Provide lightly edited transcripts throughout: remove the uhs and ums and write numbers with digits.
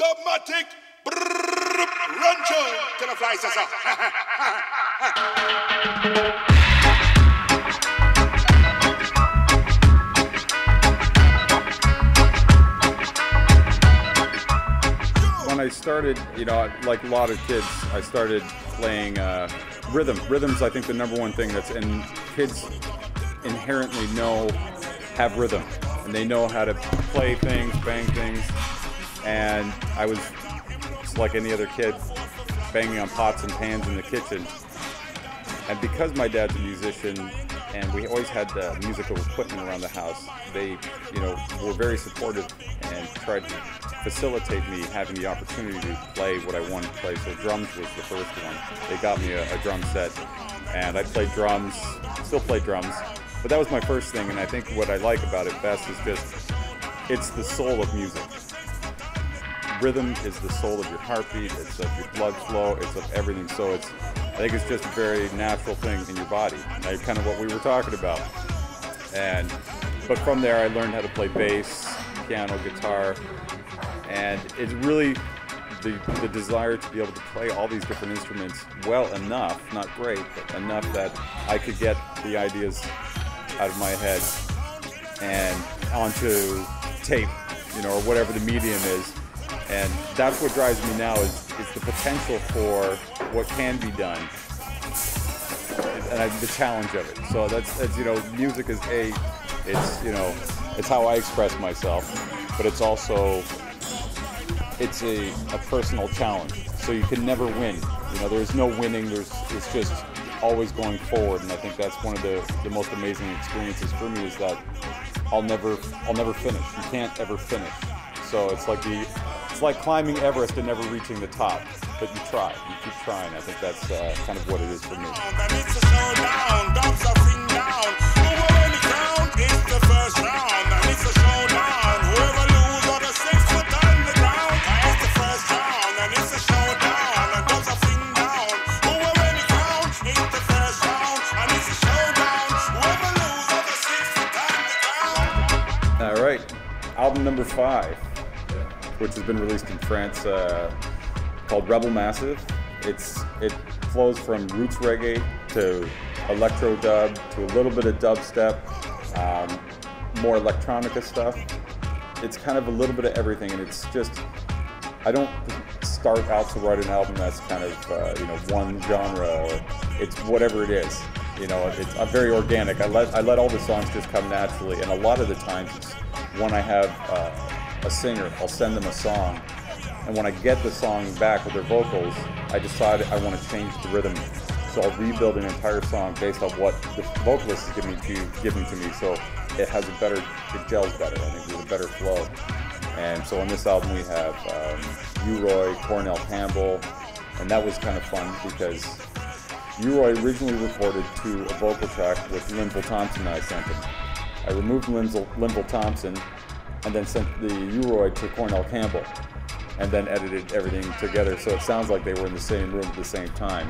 Dubmatix, rancho. Can I fly, Sasa? When I started, like a lot of kids, I started playing rhythm. Rhythm's, I think, the number one thing and kids inherently have rhythm, and they know how to play things, bang things, and I was just like any other kid, banging on pots and pans in the kitchen. And because my dad's a musician, and we always had musical equipment around the house, they, were very supportive and tried to facilitate me having the opportunity to play what I wanted to play. So drums was the first one. They got me a drum set, and I played drums, still play drums, but that was my first thing. And I think what I like about it best is just, it's the soul of music. Rhythm is the soul of your heartbeat, it's of your blood flow, it's of everything. So I think it's just a very natural thing in your body, like kind of what we were talking about. But from there I learned how to play bass, piano, guitar, and it's really the desire to be able to play all these different instruments well enough, not great, but enough that I could get the ideas out of my head and onto tape, or whatever the medium is. And that's what drives me now is the potential for what can be done, and the challenge of it. So that's music is it's how I express myself, but it's also a personal challenge. So you can never win. There's no winning. It's just always going forward. And I think that's one of the most amazing experiences for me is that I'll never finish. You can't ever finish. So it's like climbing Everest and never reaching the top, but you keep trying. I think that's kind of what it is for me. All right, album number 5. Which has been released in France, called Rebel Massive. It flows from roots reggae to electro dub to a little bit of dubstep, more electronica stuff. It's kind of a little bit of everything, and it's just, I don't start out to write an album that's kind of one genre, or it's whatever it is. I'm very organic. I let all the songs just come naturally, and a lot of the times it's when I have a singer, I'll send them a song, and when I get the song back with their vocals, I decide I want to change the rhythm. So I'll rebuild an entire song based on what the vocalist is giving to me, so it gels better. I think there's a better flow. And so on this album we have U-Roy, Cornell Campbell, and that was kind of fun because U-Roy originally recorded to a vocal track with Linville Thompson that I sent him. I removed Linville Thompson and then sent the U-Roy to Cornell Campbell, and then edited everything together so it sounds like they were in the same room at the same time.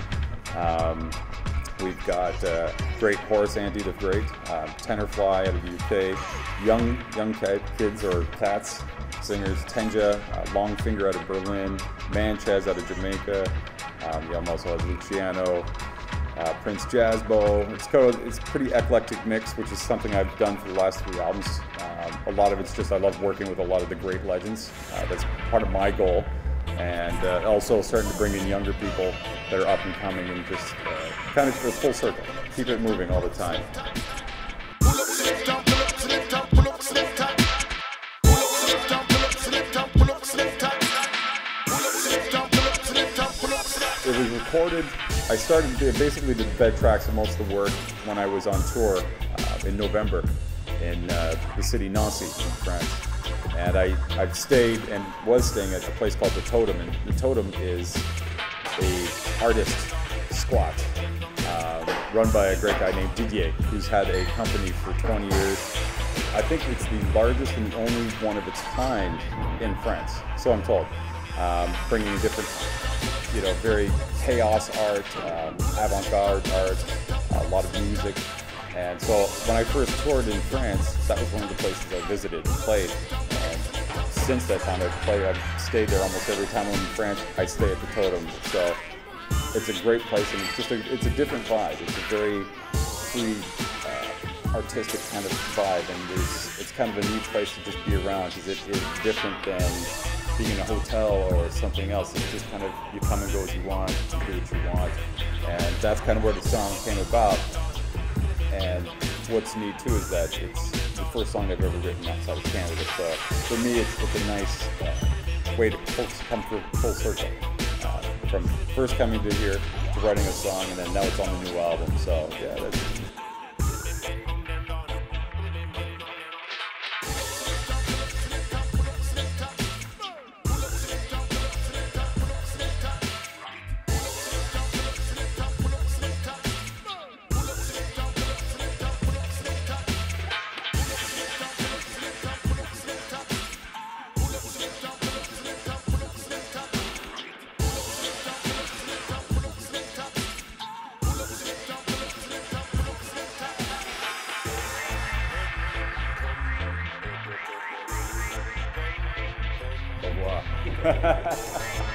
We've got great Horace Andy the Great, Tenorfly out of the UK, young kids or cats, singers, Tenja, Longfinger out of Berlin, Manchez out of Jamaica, also has Luciano, Prince Jazzbo. It's a pretty eclectic mix, which is something I've done for the last 3 albums. A lot of it's just I love working with a lot of the great legends. That's part of my goal, and also starting to bring in younger people that are up and coming, and just kind of a full circle. Keep it moving all the time. It was recorded. I started basically the bed tracks of most of the work when I was on tour in November in the city Nancy in France. And I've stayed and was staying at a place called The Totem, and The Totem is a artist squat run by a great guy named Didier, who's had a company for 20 years. I think it's the largest and the only one of its kind in France, so I'm told. Bringing different, very chaos art, avant-garde art, a lot of music. And so when I first toured in France, that was one of the places I visited and played. And since that time I've stayed there almost every time I'm in France. I stay at the Totem, so it's a great place, and it's a different vibe. It's a very free, artistic kind of vibe, and it's kind of a neat place to just be around because it is different than being in a hotel or something else. It's just kind of, you come and go as you want, you do what you want, and that's kind of where the song came about. And what's neat too is that it's the first song I've ever written outside of Canada, so for me it's a nice way to come full circle. From first coming to here to writing a song, and then now it's on the new album, so yeah, that's... Wow.